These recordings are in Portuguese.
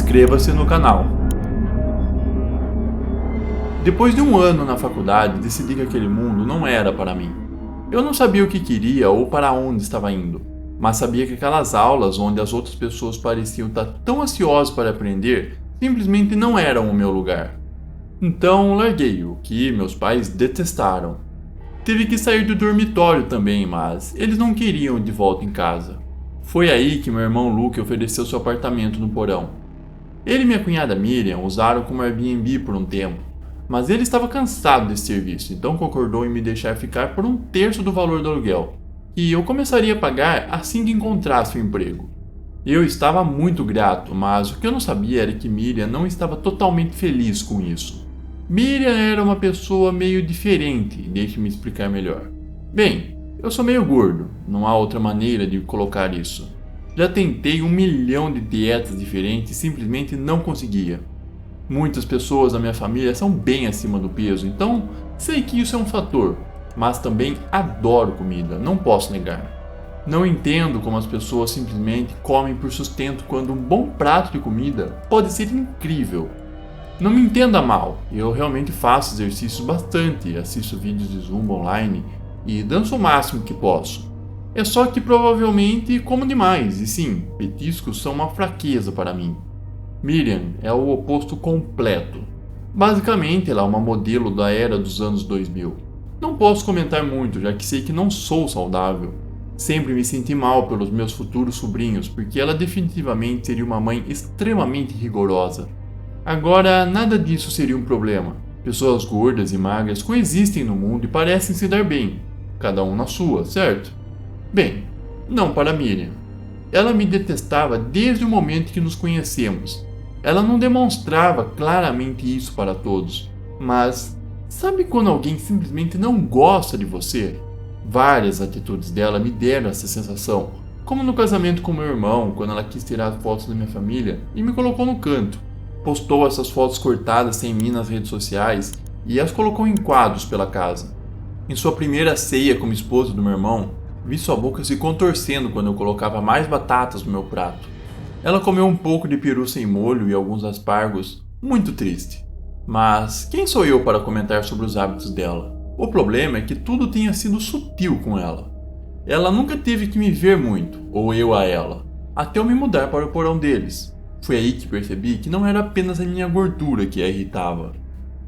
inscreva-se no canal. Depois de um ano na faculdade, decidi que aquele mundo não era para mim. Eu não sabia o que queria ou para onde estava indo, mas sabia que aquelas aulas onde as outras pessoas pareciam estar tão ansiosas para aprender simplesmente não eram o meu lugar. Então larguei, o que meus pais detestaram. Tive que sair do dormitório também, mas eles não queriam de volta em casa. Foi aí que meu irmão Luke ofereceu seu apartamento no porão. Ele e minha cunhada Miriam usaram como Airbnb por um tempo, mas ele estava cansado desse serviço, então concordou em me deixar ficar por 1/3 do valor do aluguel, e eu começaria a pagar assim que encontrasse o emprego. Eu estava muito grato, mas o que eu não sabia era que Miriam não estava totalmente feliz com isso. Miriam era uma pessoa meio diferente, deixe-me explicar melhor. Bem, eu sou meio gordo, não há outra maneira de colocar isso. Já tentei 1 milhão de dietas diferentes e simplesmente não conseguia. Muitas pessoas da minha família são bem acima do peso, então sei que isso é um fator, mas também adoro comida, não posso negar. Não entendo como as pessoas simplesmente comem por sustento quando um bom prato de comida pode ser incrível. Não me entenda mal, eu realmente faço exercícios bastante, assisto vídeos de Zumba online e danço o máximo que posso. É só que provavelmente como demais, e sim, petiscos são uma fraqueza para mim. Miriam é o oposto completo. Basicamente, ela é uma modelo da era dos anos 2000. Não posso comentar muito, já que sei que não sou saudável. Sempre me senti mal pelos meus futuros sobrinhos, porque ela definitivamente seria uma mãe extremamente rigorosa. Agora, nada disso seria um problema. Pessoas gordas e magras coexistem no mundo e parecem se dar bem, cada um na sua, certo? Bem, não para Miriam. Ela me detestava desde o momento que nos conhecemos. Ela não demonstrava claramente isso para todos, mas sabe quando alguém simplesmente não gosta de você? Várias atitudes dela me deram essa sensação, como no casamento com meu irmão, quando ela quis tirar fotos da minha família e me colocou no canto. Postou essas fotos cortadas sem mim nas redes sociais e as colocou em quadros pela casa. Em sua primeira ceia como esposa do meu irmão, vi sua boca se contorcendo quando eu colocava mais batatas no meu prato. Ela comeu um pouco de peru sem molho e alguns aspargos, muito triste. Mas quem sou eu para comentar sobre os hábitos dela? O problema é que tudo tinha sido sutil com ela. Ela nunca teve que me ver muito, ou eu a ela, até eu me mudar para o porão deles. Foi aí que percebi que não era apenas a minha gordura que a irritava.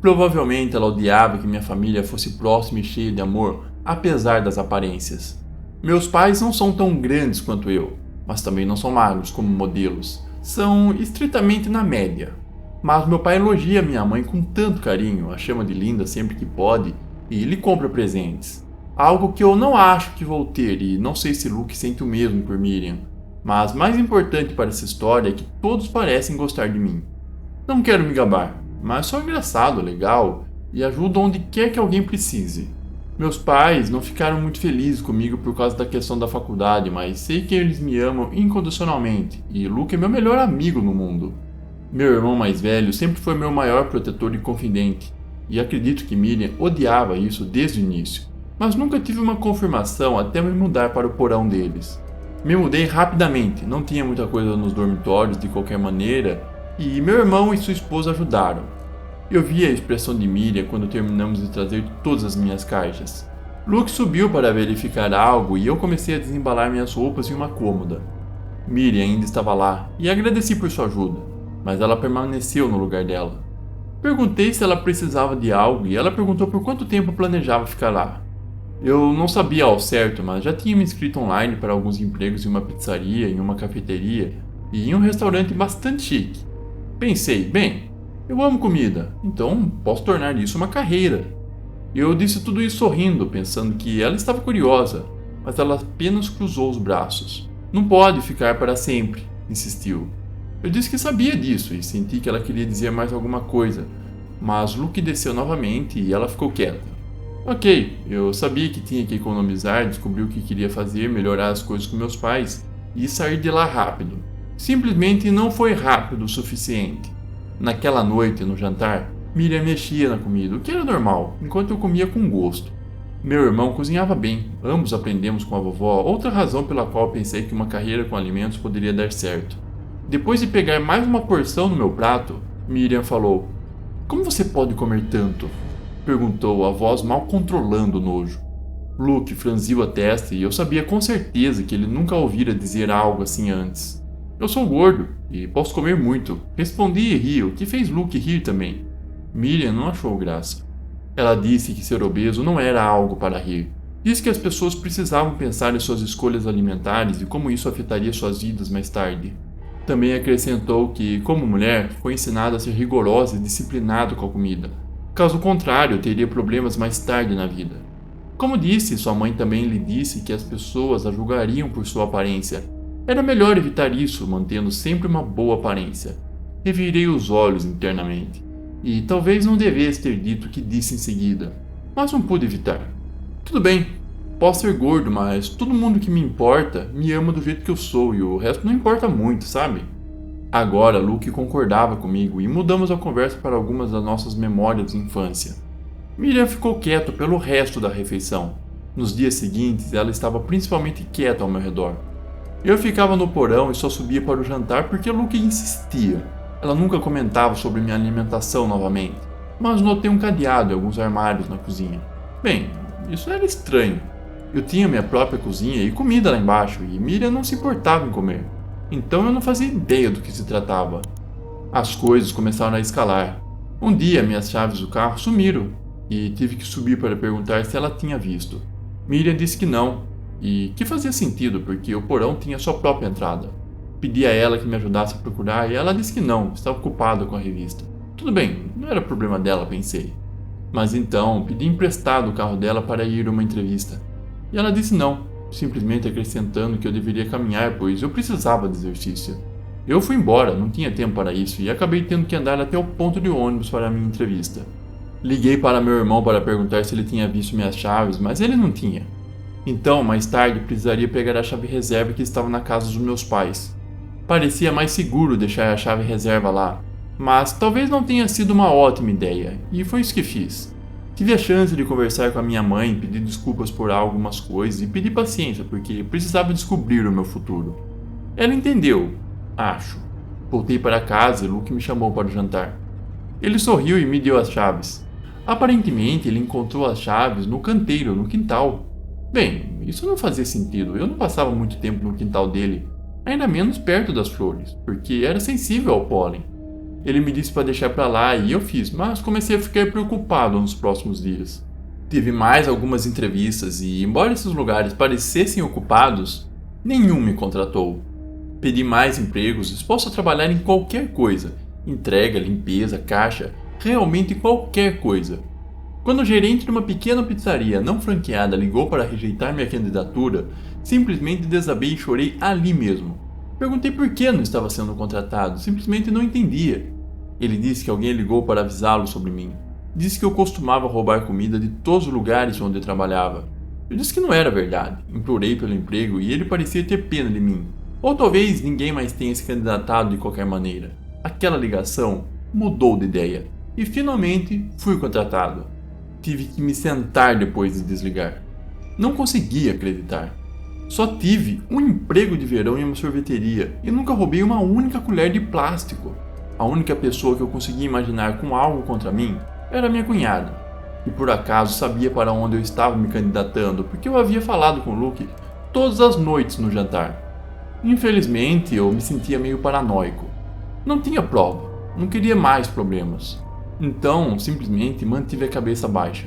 Provavelmente ela odiava que minha família fosse próxima e cheia de amor, apesar das aparências. Meus pais não são tão grandes quanto eu, mas também não são magros como modelos. São estritamente na média. Mas meu pai elogia minha mãe com tanto carinho, a chama de linda sempre que pode e lhe compra presentes. Algo que eu não acho que vou ter e não sei se Luke sente o mesmo por Miriam. Mas mais importante para essa história é que todos parecem gostar de mim. Não quero me gabar, mas sou engraçado, legal e ajudo onde quer que alguém precise. Meus pais não ficaram muito felizes comigo por causa da questão da faculdade, mas sei que eles me amam incondicionalmente e Luke é meu melhor amigo no mundo. Meu irmão mais velho sempre foi meu maior protetor e confidente, e acredito que Miriam odiava isso desde o início, mas nunca tive uma confirmação até me mudar para o porão deles. Me mudei rapidamente, não tinha muita coisa nos dormitórios de qualquer maneira, e meu irmão e sua esposa ajudaram. Eu vi a expressão de Miriam quando terminamos de trazer todas as minhas caixas. Luke subiu para verificar algo e eu comecei a desembalar minhas roupas em uma cômoda. Miriam ainda estava lá e agradeci por sua ajuda, mas ela permaneceu no lugar dela. Perguntei se ela precisava de algo e ela perguntou por quanto tempo planejava ficar lá. Eu não sabia ao certo, mas já tinha me inscrito online para alguns empregos em uma pizzaria, em uma cafeteria e em um restaurante bastante chique. Pensei, bem, eu amo comida, então posso tornar isso uma carreira. Eu disse tudo isso sorrindo, pensando que ela estava curiosa, mas ela apenas cruzou os braços. Não pode ficar para sempre, insistiu. Eu disse que sabia disso e senti que ela queria dizer mais alguma coisa, mas Luke desceu novamente e ela ficou quieta. Ok, eu sabia que tinha que economizar, descobri o que queria fazer, melhorar as coisas com meus pais e sair de lá rápido. Simplesmente não foi rápido o suficiente. Naquela noite, no jantar, Miriam mexia na comida, o que era normal, enquanto eu comia com gosto. Meu irmão cozinhava bem, ambos aprendemos com a vovó, outra razão pela qual pensei que uma carreira com alimentos poderia dar certo. Depois de pegar mais uma porção no meu prato, Miriam falou: "Como você pode comer tanto?" perguntou, a voz mal controlando o nojo. Luke franziu a testa e eu sabia com certeza que ele nunca ouvira dizer algo assim antes. "Eu sou gordo e posso comer muito", respondi e ri, o que fez Luke rir também. Miriam não achou graça. Ela disse que ser obeso não era algo para rir. Disse que as pessoas precisavam pensar em suas escolhas alimentares e como isso afetaria suas vidas mais tarde. Também acrescentou que, como mulher, foi ensinada a ser rigorosa e disciplinada com a comida. Caso contrário, teria problemas mais tarde na vida. Como disse, sua mãe também lhe disse que as pessoas a julgariam por sua aparência. Era melhor evitar isso, mantendo sempre uma boa aparência. Revirei os olhos internamente. E talvez não devesse ter dito o que disse em seguida, mas não pude evitar. Tudo bem, posso ser gordo, mas todo mundo que me importa me ama do jeito que eu sou e o resto não importa muito, sabe? Agora Luke concordava comigo e mudamos a conversa para algumas das nossas memórias de infância. Miriam ficou quieta pelo resto da refeição. Nos dias seguintes, ela estava principalmente quieta ao meu redor. Eu ficava no porão e só subia para o jantar porque Luke insistia. Ela nunca comentava sobre minha alimentação novamente, mas notei um cadeado em alguns armários na cozinha. Bem, isso era estranho. Eu tinha minha própria cozinha e comida lá embaixo, e Miriam não se importava em comer. Então eu não fazia ideia do que se tratava. As coisas começaram a escalar. Um dia minhas chaves do carro sumiram, e tive que subir para perguntar se ela tinha visto. Miriam disse que não, e que fazia sentido porque o porão tinha sua própria entrada. Pedi a ela que me ajudasse a procurar e ela disse que não, estava ocupada com a revista. Tudo bem, não era problema dela, pensei. Mas então pedi emprestado o carro dela para ir a uma entrevista. E ela disse não, simplesmente acrescentando que eu deveria caminhar, pois eu precisava de exercício. Eu fui embora, não tinha tempo para isso e acabei tendo que andar até o ponto de ônibus para a minha entrevista. Liguei para meu irmão para perguntar se ele tinha visto minhas chaves, mas ele não tinha. Então, mais tarde, precisaria pegar a chave reserva que estava na casa dos meus pais. Parecia mais seguro deixar a chave reserva lá, mas talvez não tenha sido uma ótima ideia, e foi isso que fiz. Tive a chance de conversar com a minha mãe, pedir desculpas por algumas coisas e pedir paciência, porque precisava descobrir o meu futuro. Ela entendeu, acho. Voltei para casa e Luke me chamou para o jantar. Ele sorriu e me deu as chaves. Aparentemente, ele encontrou as chaves no canteiro, no quintal. Bem, isso não fazia sentido, eu não passava muito tempo no quintal dele. Ainda menos perto das flores, porque era sensível ao pólen. Ele me disse para deixar para lá e eu fiz, mas comecei a ficar preocupado nos próximos dias. Tive mais algumas entrevistas e, embora esses lugares parecessem ocupados, nenhum me contratou. Pedi mais empregos, disposto a trabalhar em qualquer coisa, entrega, limpeza, caixa, realmente qualquer coisa. Quando o gerente de uma pequena pizzaria não franqueada ligou para rejeitar minha candidatura, simplesmente desabei e chorei ali mesmo. Perguntei por que não estava sendo contratado, simplesmente não entendia. Ele disse que alguém ligou para avisá-lo sobre mim. Disse que eu costumava roubar comida de todos os lugares onde eu trabalhava. Eu disse que não era verdade, implorei pelo emprego e ele parecia ter pena de mim. Ou talvez ninguém mais tenha se candidatado de qualquer maneira. Aquela ligação mudou de ideia e finalmente fui contratado. Tive que me sentar depois de desligar. Não conseguia acreditar. Só tive um emprego de verão em uma sorveteria e nunca roubei uma única colher de plástico. A única pessoa que eu conseguia imaginar com algo contra mim era minha cunhada, que por acaso sabia para onde eu estava me candidatando porque eu havia falado com Luke todas as noites no jantar. Infelizmente, eu me sentia meio paranoico. Não tinha prova, não queria mais problemas. Então, simplesmente mantive a cabeça baixa.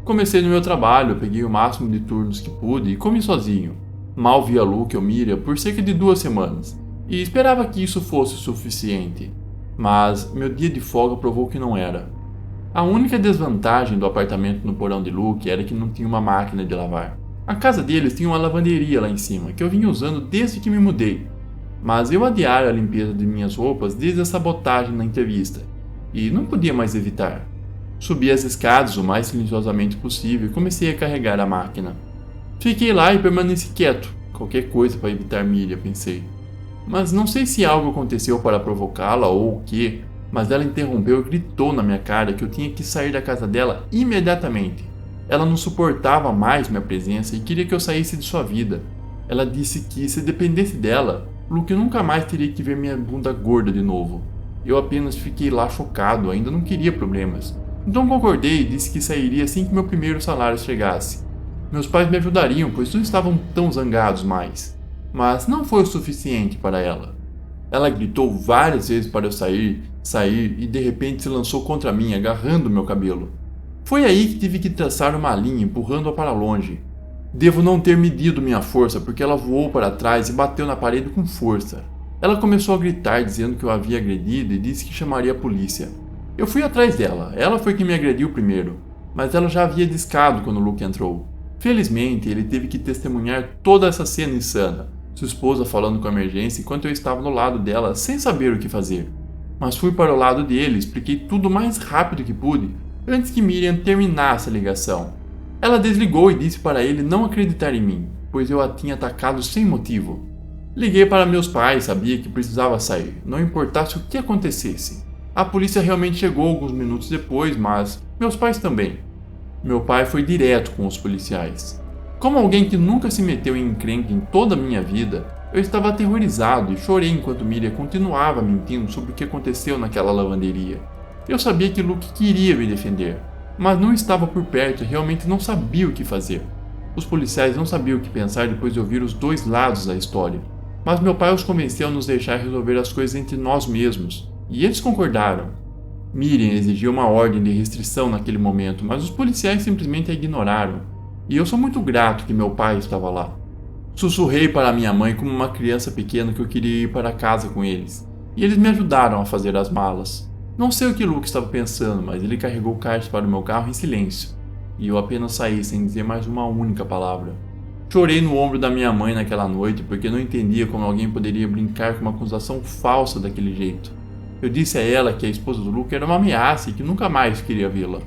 Comecei no meu trabalho, peguei o máximo de turnos que pude e comi sozinho. Mal via Luke ou Miriam por cerca de 2 semanas, e esperava que isso fosse o suficiente. Mas meu dia de folga provou que não era. A única desvantagem do apartamento no porão de Luke era que não tinha uma máquina de lavar. A casa deles tinha uma lavanderia lá em cima, que eu vinha usando desde que me mudei. Mas eu adiara a limpeza de minhas roupas desde a sabotagem na entrevista, e não podia mais evitar. Subi as escadas o mais silenciosamente possível e comecei a carregar a máquina. Fiquei lá e permaneci quieto, qualquer coisa para evitar Miriam, pensei. Mas não sei se algo aconteceu para provocá-la ou o que, mas ela interrompeu e gritou na minha cara que eu tinha que sair da casa dela imediatamente. Ela não suportava mais minha presença e queria que eu saísse de sua vida. Ela disse que, se dependesse dela, Luke nunca mais teria que ver minha bunda gorda de novo. Eu apenas fiquei lá chocado, ainda não queria problemas. Então concordei e disse que sairia assim que meu primeiro salário chegasse. Meus pais me ajudariam, pois não estavam tão zangados mais. Mas não foi o suficiente para ela. Ela gritou várias vezes para eu sair e de repente se lançou contra mim, agarrando meu cabelo. Foi aí que tive que traçar uma linha, empurrando-a para longe. Devo não ter medido minha força, porque ela voou para trás e bateu na parede com força. Ela começou a gritar, dizendo que eu havia agredido e disse que chamaria a polícia. Eu fui atrás dela, ela foi quem me agrediu primeiro, mas ela já havia discado quando Luke entrou. Felizmente, ele teve que testemunhar toda essa cena insana, sua esposa falando com a emergência enquanto eu estava no lado dela sem saber o que fazer. Mas fui para o lado dele e expliquei tudo o mais rápido que pude, antes que Miriam terminasse a ligação. Ela desligou e disse para ele não acreditar em mim, pois eu a tinha atacado sem motivo. Liguei para meus pais, sabia que precisava sair, não importasse o que acontecesse. A polícia realmente chegou alguns minutos depois, mas meus pais também. Meu pai foi direto com os policiais. Como alguém que nunca se meteu em encrenca em toda a minha vida, eu estava aterrorizado e chorei enquanto Miriam continuava mentindo sobre o que aconteceu naquela lavanderia. Eu sabia que Luke queria me defender, mas não estava por perto e realmente não sabia o que fazer. Os policiais não sabiam o que pensar depois de ouvir os dois lados da história, mas meu pai os convenceu a nos deixar resolver as coisas entre nós mesmos, e eles concordaram. Miriam exigiu uma ordem de restrição naquele momento, mas os policiais simplesmente a ignoraram, e eu sou muito grato que meu pai estava lá. Sussurrei para minha mãe como uma criança pequena que eu queria ir para casa com eles, e eles me ajudaram a fazer as malas. Não sei o que Luke estava pensando, mas ele carregou cartas para o meu carro em silêncio, e eu apenas saí sem dizer mais uma única palavra. Chorei no ombro da minha mãe naquela noite porque não entendia como alguém poderia brincar com uma acusação falsa daquele jeito. Eu disse a ela que a esposa do Luke era uma ameaça e que nunca mais queria vê-la.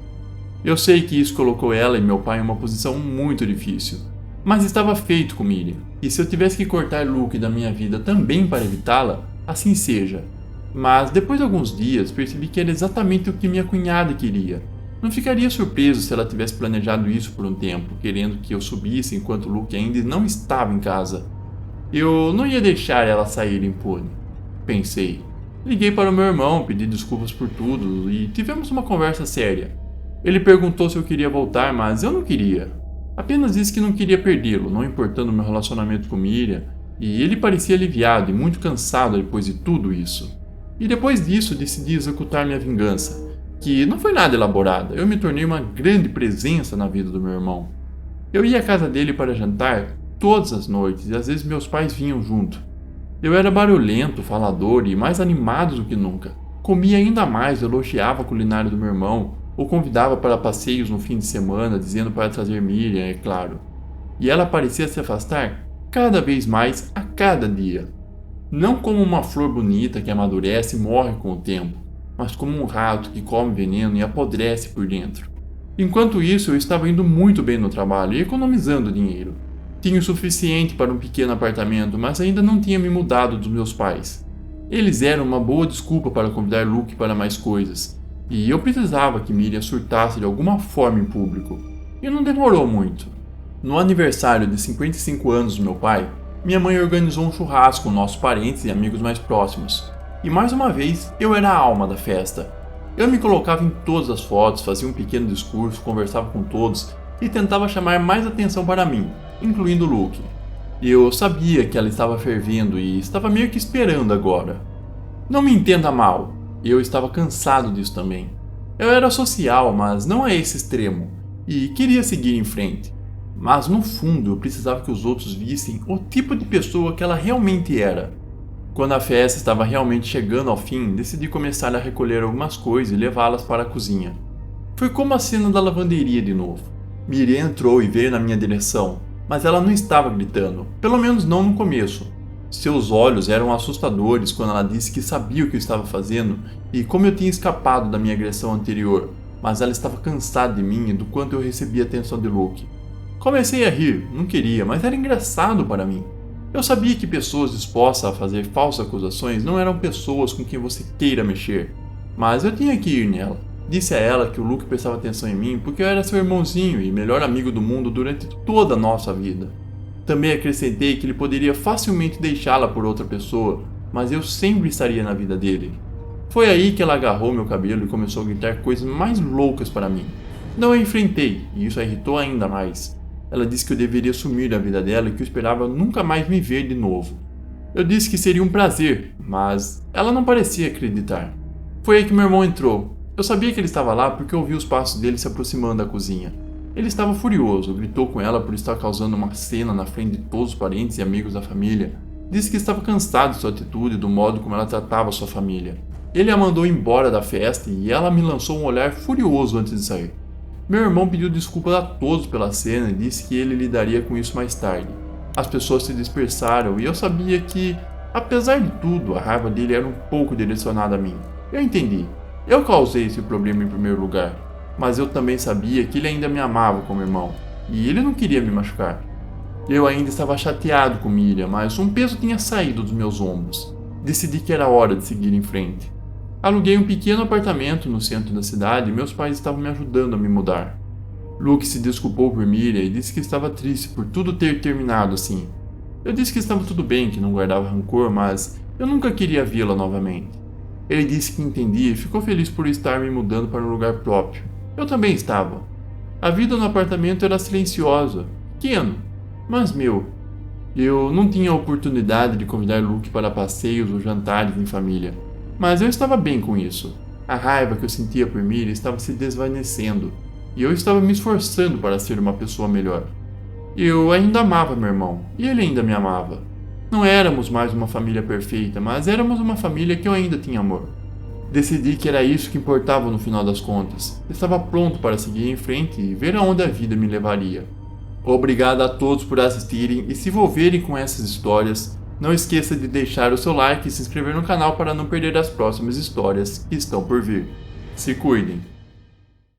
Eu sei que isso colocou ela e meu pai em uma posição muito difícil, mas estava feito com Miriam, e se eu tivesse que cortar Luke da minha vida também para evitá-la, assim seja. Mas depois de alguns dias percebi que era exatamente o que minha cunhada queria. Não ficaria surpreso se ela tivesse planejado isso por um tempo, querendo que eu subisse enquanto Luke ainda não estava em casa. Eu não ia deixar ela sair impune, pensei. Liguei para o meu irmão, pedi desculpas por tudo e tivemos uma conversa séria. Ele perguntou se eu queria voltar, mas eu não queria. Apenas disse que não queria perdê-lo, não importando meu relacionamento com Miriam, e ele parecia aliviado e muito cansado depois de tudo isso. E depois disso decidi executar minha vingança, que não foi nada elaborada. Eu me tornei uma grande presença na vida do meu irmão. Eu ia à casa dele para jantar todas as noites e às vezes meus pais vinham junto. Eu era barulhento, falador e mais animado do que nunca. Comia ainda mais, elogiava a culinária do meu irmão, o convidava para passeios no fim de semana, dizendo para trazer Miriam, é claro. E ela parecia se afastar cada vez mais a cada dia. Não como uma flor bonita que amadurece e morre com o tempo, mas como um rato que come veneno e apodrece por dentro. Enquanto isso, eu estava indo muito bem no trabalho e economizando dinheiro. Tinha o suficiente para um pequeno apartamento, mas ainda não tinha me mudado dos meus pais. Eles eram uma boa desculpa para convidar Luke para mais coisas, e eu precisava que Miriam surtasse de alguma forma em público. E não demorou muito. No aniversário de 55 anos do meu pai, minha mãe organizou um churrasco com nossos parentes e amigos mais próximos. E mais uma vez, eu era a alma da festa. Eu me colocava em todas as fotos, fazia um pequeno discurso, conversava com todos e tentava chamar mais atenção para mim, incluindo Luke. Eu sabia que ela estava fervendo e estava meio que esperando agora. Não me entenda mal, eu estava cansado disso também. Eu era social, mas não a esse extremo, e queria seguir em frente. Mas no fundo eu precisava que os outros vissem o tipo de pessoa que ela realmente era. Quando a festa estava realmente chegando ao fim, decidi começar a recolher algumas coisas e levá-las para a cozinha. Foi como a cena da lavanderia de novo. Miriam entrou e veio na minha direção, mas ela não estava gritando, pelo menos não no começo. Seus olhos eram assustadores quando ela disse que sabia o que eu estava fazendo e como eu tinha escapado da minha agressão anterior, mas ela estava cansada de mim e do quanto eu recebia atenção de Luke. Comecei a rir, não queria, mas era engraçado para mim. Eu sabia que pessoas dispostas a fazer falsas acusações não eram pessoas com quem você queira mexer, mas eu tinha que ir nela. Disse a ela que o Luke prestava atenção em mim porque eu era seu irmãozinho e melhor amigo do mundo durante toda a nossa vida. Também acrescentei que ele poderia facilmente deixá-la por outra pessoa, mas eu sempre estaria na vida dele. Foi aí que ela agarrou meu cabelo e começou a gritar coisas mais loucas para mim. Não a enfrentei, e isso a irritou ainda mais. Ela disse que eu deveria sumir da vida dela e que eu esperava nunca mais me ver de novo. Eu disse que seria um prazer, mas ela não parecia acreditar. Foi aí que meu irmão entrou. Eu sabia que ele estava lá porque ouvi os passos dele se aproximando da cozinha. Ele estava furioso, gritou com ela por estar causando uma cena na frente de todos os parentes e amigos da família. Disse que estava cansado de sua atitude e do modo como ela tratava sua família. Ele a mandou embora da festa e ela me lançou um olhar furioso antes de sair. Meu irmão pediu desculpas a todos pela cena e disse que ele lidaria com isso mais tarde. As pessoas se dispersaram e eu sabia que, apesar de tudo, a raiva dele era um pouco direcionada a mim. Eu entendi. Eu causei esse problema em primeiro lugar, mas eu também sabia que ele ainda me amava como irmão, e ele não queria me machucar. Eu ainda estava chateado com Miriam, mas um peso tinha saído dos meus ombros. Decidi que era hora de seguir em frente. Aluguei um pequeno apartamento no centro da cidade e meus pais estavam me ajudando a me mudar. Luke se desculpou por Miriam e disse que estava triste por tudo ter terminado assim. Eu disse que estava tudo bem, que não guardava rancor, mas eu nunca queria vê-la novamente. Ele disse que entendia e ficou feliz por estar me mudando para um lugar próprio. Eu também estava. A vida no apartamento era silenciosa, pequeno, mas meu. Eu não tinha a oportunidade de convidar Luke para passeios ou jantares em família. Mas eu estava bem com isso. A raiva que eu sentia por Miriam estava se desvanecendo, e eu estava me esforçando para ser uma pessoa melhor. Eu ainda amava meu irmão, e ele ainda me amava. Não éramos mais uma família perfeita, mas éramos uma família que eu ainda tinha amor. Decidi que era isso que importava no final das contas. Estava pronto para seguir em frente e ver aonde a vida me levaria. Obrigado a todos por assistirem e se envolverem com essas histórias. Não esqueça de deixar o seu like e se inscrever no canal para não perder as próximas histórias que estão por vir. Se cuidem!